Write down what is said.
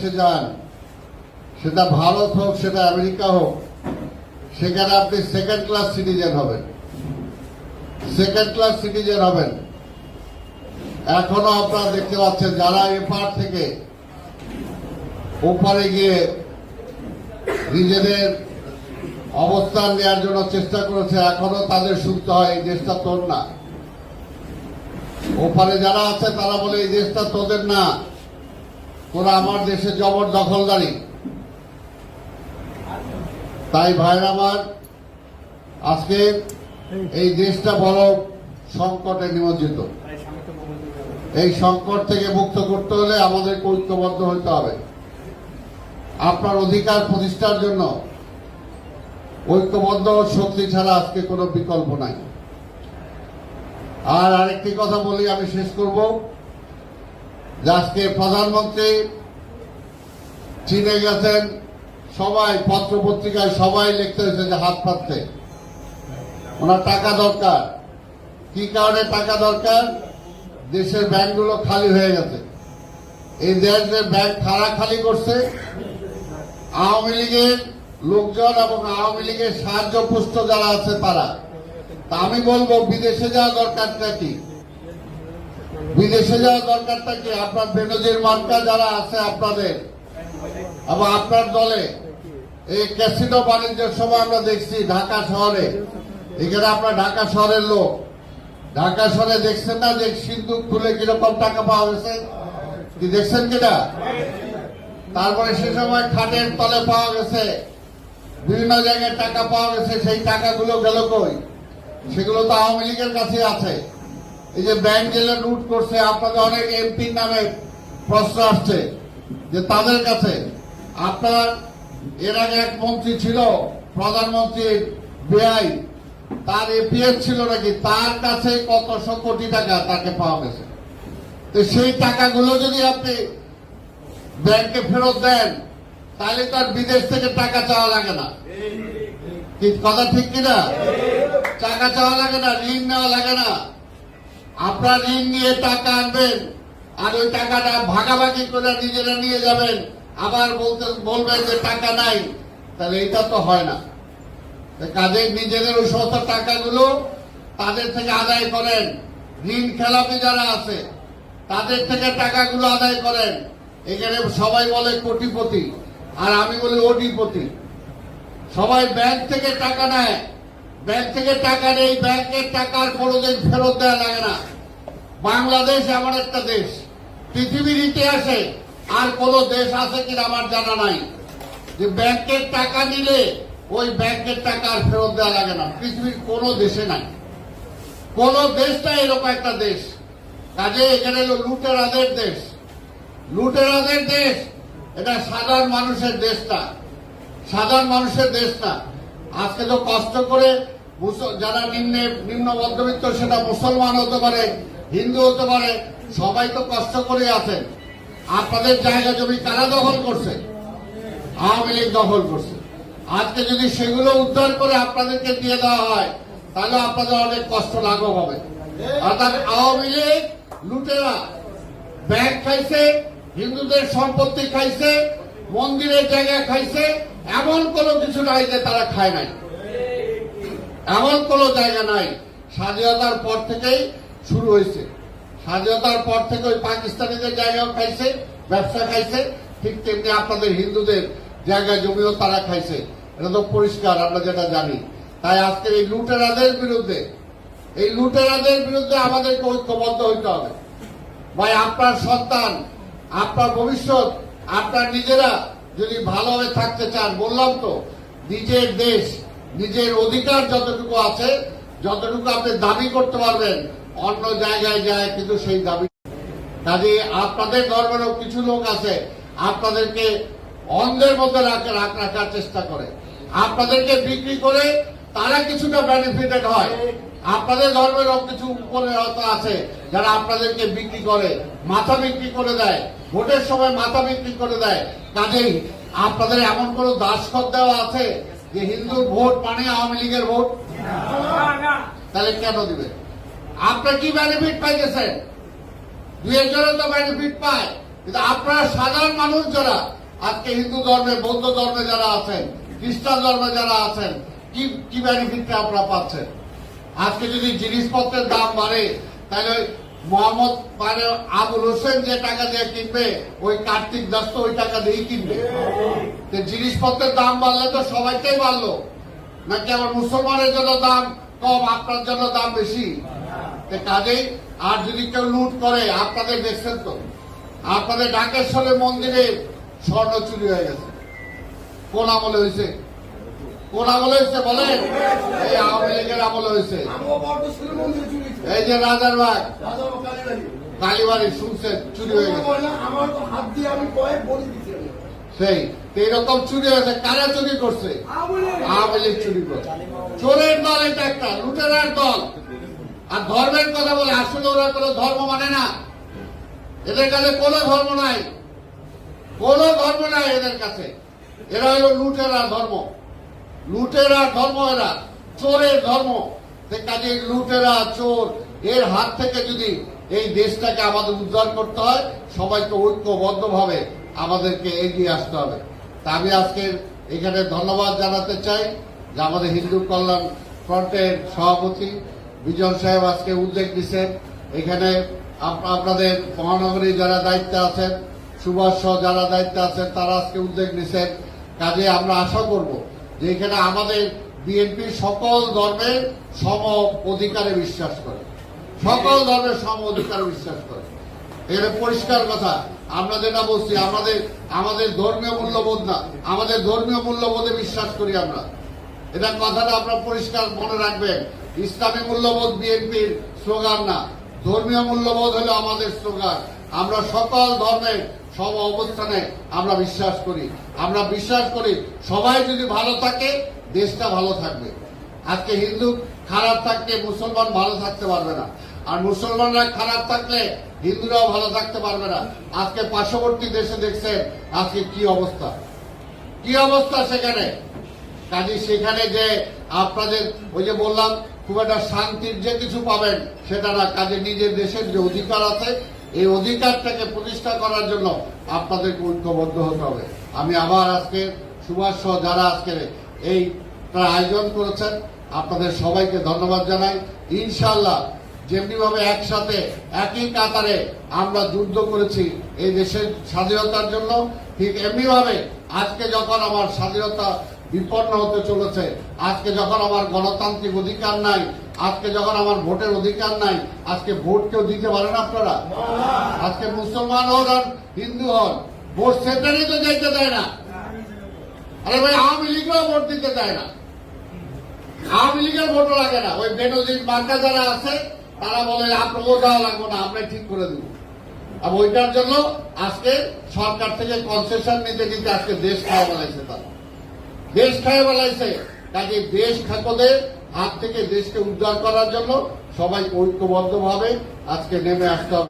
যান, সেটা ভারত হোক সেটা আমেরিকা হোক, সেখানে আপনি সেকেন্ড ক্লাস সিটিজেন হবেন। এখনো আপনারা দেখতে পাচ্ছেন যারা এপার থেকে ওপারে গিয়ে নিজেদের অবস্থান নেওয়ার জন্য চেষ্টা করেছে, এখনো তাদের শুনতে হয় এই দেশটা তোর না। ওপারে যারা আছে তারা বলে এই দেশটা তোদের না, তোরা আমার দেশে জবরদখলদারি। তাই ভাইরা আমার, আজকে এই দেশটা বড় সংকটে নিমজ্জিত। এই সংকট থেকে মুক্ত করতে হলে আমাদেরকে ঐক্যবদ্ধ হতে হবে। আপনার অধিকার প্রতিষ্ঠার জন্য ঐক্যবদ্ধ শক্তি ছাড়া আজকে কোনো বিকল্প নাই। আর আরেকটি কথা বলি, আমি শেষ করব যে আজকে প্রধানমন্ত্রী চীনে গেছেন, সবাই পত্র পত্রিকায় সবাই লিখতে হয়েছে যে হাত পাততে। ওনার টাকা দরকার। কি কারণে টাকা দরকার? দেশের ব্যাংকগুলো খালি হয়ে গেছে। এই দেশের ব্যাংক খালি করছে আওয়ামী লীগের লোকজন এবং আওয়ামী লীগের সাহায্য পুষ্ট যারা আছে তারা। তা আমি বলবো, বিদেশে যাওয়া দরকারটা কি? বিদেশে যাওয়ার দরকারটা কি? আপনার বেনজির মার্কা যারা আছে আপনাদের এবং আপনার দলে, এই ক্যাসিনো বাণিজ্যের সময় আমরা দেখছি ঢাকা শহরে, এখানে আপনার ঢাকা শহরের লোক, ঢাকা শহরে দেখছেন না যে সিন্দুক খুলে কিরকম টাকা পাওয়া গেছে? কি দেখছেন কিনা? তারপরে সে সময় খাটের তলে পাওয়া গেছে, বিভিন্ন জায়গায় টাকা পাওয়া গেছে। সেই টাকাগুলো গেল কই? সেগুলো তো আওয়ামী লীগের কাছে আছে। এই যে ব্যাংক জেলে লুট করছে, আপনাদের অনেক এমপির নামে প্রশ্ন আসছে যে তাদের কাছে। আপনার এর আগে এক মন্ত্রী ছিল, প্রধানমন্ত্রীর বেআই, তার এপিএস ছিল নাকি, তার কাছে কতশো কোটি টাকা তাকে পাওয়া গেছে। তো সেই টাকাগুলো যদি আপনি ব্যাংকে ফেরত দেন, তাহলে তার বিদেশ থেকে টাকা চাওয়া লাগে না। কি কথা ঠিক কিনা? টাকা চাওয়া লাগে না, ঋণ নেওয়া লাগে না। আপনার ঋণ নিয়ে টাকা আনবেন, আর ওই টাকাটা ভাগাভাগি করে নিজেরা নিয়ে যাবেন, আবার বলবেন যে টাকা নাই। তাহলে এটা তো হয় না। কাজে নিজেদের ওই সমস্ত টাকাগুলো তাদের থেকে আদায় করেন। ঋণ খেলাপি যারা আছে তাদের থেকে টাকাগুলো আদায় করেন। এখানে সবাই বলে কোটিপতি, আর আমি বলি ওডিপতি। সবাই ব্যাংক থেকে টাকা নেয়, ব্যাংক থেকে টাকা নেই, ব্যাংকের টাকার কোনোদিন ফেরত দেওয়া লাগে না। বাংলাদেশ এমন একটা দেশ, পৃথিবীর ইতিহাসে আর কোন দেশ আছে কিনা আমার জানা নাই যে ব্যাংকের টাকা নিলে ওই ব্যাংকের টাকা আর ফেরত দেওয়া লাগে না। পৃথিবীর কোন দেশে নাই, কোন দেশটা এরকম একটা দেশ। কাজে এখানে হলো লুটেরাদের দেশ, লুটেরাদের দেশ। এটা সাধারণ মানুষের দেশটা, সাধারণ মানুষের দেশ না। আজকে তো কষ্ট করে যারা নিম্ন মধ্যবিত্ত, সেটা মুসলমান হতে পারে, হিন্দু হতে পারে, সবাই তো কষ্ট করে আছেন। আপনাদের জায়গা জমি কারা দখল করছে? আওয়ামী লীগ দখল করছে। আজকে যদি সেগুলো উদ্ধার করে আপনাদেরকে দিয়ে দেওয়া হয়, তাহলে আপনাদের অনেক কষ্ট লাঘব হবে। অর্থাৎ আওয়ামী লীগ লুটেরা ব্যাংক খাইছে, হিন্দুদের সম্পত্তি খাইছে, মন্দিরের জায়গা খাইছে, এমন কোন কিছু নাই যে তারা খায় নাই। এমন কোন জায়গা নাই। স্বাধীনতার পর থেকেই শুরু হয়েছে। স্বাধীনতার পর থেকে ওই পাকিস্তানিদের জায়গাও খাইছে, ব্যবসা খাইছে, ঠিক তেমনি আপনাদের হিন্দুদের জায়গা জমিও তারা খাইছে। এটা তো পরিষ্কার, আমরা যেটা জানি। তাই আজকের এই লুটেরাদের বিরুদ্ধে আমাদেরকে ঐক্যবদ্ধ হইতে হবে। ভাই, আপনার সন্তান, আপনার ভবিষ্যৎ, আপনার নিজেরা যদি ভালোভাবে থাকতে চান, বললাম তো, নিজের দেশ, নিজের অধিকার যতটুকু আছে, যতটুকু আপনি দাবি করতে পারবেন, অন্য জায়গায় যায় কিন্তু সেই দাবি। কাজে আপনাদের ধর্মেরও কিছু লোক আছে আপনাদেরকে অন্ধের মধ্যে রাখার চেষ্টা করে, আপনাদেরকে বিক্রি করে তারা কিছুটা বেনিফিটেড হয়। আপনাদের ধর্মেরও কিছু উপরে হয়তো আছে যারা আপনাদেরকে বিক্রি করে, মাথা বিক্রি করে দেয়, ভোটের সময় মাথা বিক্রি করে দেয়। কাজেই আপনাদের এমন কোন দাসখত দেওয়া আছে যে হিন্দুর ভোট মানে আওয়ামী লীগের ভোট? তাহলে কেন দিবে? আপনার কি বেনিফিট পাইতেছেন? দুই একজনের তো বেনিফিট পায়, কিন্তু আপনারা সাধারণ মানুষ যারা আজকে হিন্দু ধর্মে, বৌদ্ধ ধর্মে যারা আছেন, খ্রিস্টান ধর্মে যারা আছেন, কি বেনিফিটটা আপনারা পাচ্ছেন? আজকে যদি জিনিসপত্রের দাম বাড়ে, তাহলে মোহাম্মদ মানে আবুল হোসেন যে টাকা দিয়ে কিনবে, ওই কার্তিক দাস তো ওই টাকা দিয়েই কিনবে। জিনিসপত্রের দাম বাড়লে তো সবাইটাই বাড়লো, নাকি আবার মুসলমানের জন্য দাম কম, আপনার জন্য দাম বেশি? কাজেই আর যদি কেউ লুট করে, আপনাদের দেখছেন তো, আপনাদের ঢাকেশ্বরের মন্দিরে স্বর্ণ চুরি হয়ে গেছে। কোন আমলে হয়েছে? কোন আমলে হয়েছে বলেন? এই আওয়ামী লীগের আমলে হয়েছে। এই যে রাজারবাগ, কালীবাড়ি শুনছেন চুরি হয়ে গেছে। সেই এইরকম চুরি হয়েছে। কারা চুরি করছে? আওয়ামী লীগ চুরি করছে। চোরের দল এটা, একটা লুটেরার দল। আর ধর্মের কথা বলে, আসলে ওরা কোনো ধর্ম মানে না। এদের কাছে কোনো ধর্ম নাই, কোনো ধর্ম নাই এদের কাছে। এরা হলো লুটেরা ধর্ম, লুটেরা ধর্ম, এরা চোরের ধর্ম। কাজে লুটেরা, চোর, এর হাত থেকে যদি এই দেশটাকে আমাদের উদ্ধার করতে হয়, সবাইকে ঐক্যবদ্ধভাবে আমাদেরকে এগিয়ে আসতে হবে। তা আমি আজকে এখানে ধন্যবাদ জানাতে চাই যে আমাদের হিন্দু কল্যাণ ফ্রন্টের সভাপতি বিজন সাহেব আজকে উদ্যোগ দিচ্ছেন। এখানে আপনাদের মহানগরী যারা দায়িত্বে আছেন, সুভাষ সহ যারা দায়িত্বে আছেন, তারা আজকে উদ্যোগ নিচ্ছেন। কাজে আমরা আশা করব যে এখানে আমাদের বিএনপি সকল ধর্মের সম অধিকারে বিশ্বাস করে, সকল ধর্মের সম অধিকারে বিশ্বাস করে। এখানে পরিষ্কার কথা, আমরা যেটা বলছি, আমাদের ধর্মীয় মূল্যবোধ না, আমাদের ধর্মীয় মূল্যবোধে বিশ্বাস করি আমরা। এটা কথাটা আপনারা পরিষ্কার মনে রাখবেন। ইসলামী মূল্যবোধ বিএনপির স্লোগান না, ধর্মীয় মূল্যবোধ হলো আমাদের স্লোগান। আমরা সকল ধর্মের সম অবস্থানে আমরা বিশ্বাস করি। আমরা বিশ্বাস করি সবাই যদি ভালো থাকে, দেশটা ভালো থাকবে। আজকে হিন্দু খারাপ থাকলে মুসলমান ভালো থাকতে পারবে না, আর মুসলমানরা খারাপ থাকলে হিন্দুরাও ভালো থাকতে পারবে না। আজকে পার্শ্ববর্তী দেশে দেখছেন আজকে কি অবস্থা, কি অবস্থা সেখানে। কাজে সেখানে যে আপনাদের ওই যে বললাম খুব একটা শান্তির যে কিছু পাবেন সেটা না। কাজে নিজের দেশের যে অধিকার আছে, এই অধিকারটাকে প্রতিষ্ঠা করার জন্য আপনাদেরকে ঐক্যবদ্ধ হতে হবে। আমি আবার আজকে সুভাষ সহ যারা আজকে এই আয়োজন করেছেন, আপনাদের সবাইকে ধন্যবাদ জানাই। ইনশাআল্লাহ যেমনি ভাবে একসাথে একই কাতারে আমরা যুদ্ধ করেছি এই দেশের স্বাধীনতার জন্য, ঠিক এমনি ভাবে আজকে যখন আমার স্বাধীনতা বিপন্ন হতে চলেছে, আজকে যখন আমার গণতান্ত্রিক অধিকার নাই, আজকে যখন আমার ভোটের অধিকার নাই, আজকে ভোট কেউ দিতে পারেন আপনারা? আজকে মুসলমান হন আর হিন্দু হন, ভোট সেন্টারে তো যেতে দেয় না। আরে ভাই, আওয়ামী লীগও ভোট দিতে দেয় না, আওয়ামী লীগের ভোটও লাগে না। ওই বেনজির মার্কা যারা আছে তারা বলে আপনাকেও দেওয়া লাগবে না, আমরা ঠিক করে দেব। আর ওইটার জন্য আজকে সরকার থেকে কনসেশন নিতে নিতে আজকে দেশ খাওয়া বেলাইছে, তারা দেশ খাওয়া বেলাইছে। কাজে দেশ খাকদের হাত থেকে দেশকে উদ্ধার করার জন্য সবাই ঐক্যবদ্ধভাবে আজকে নেমে আসতে হবে।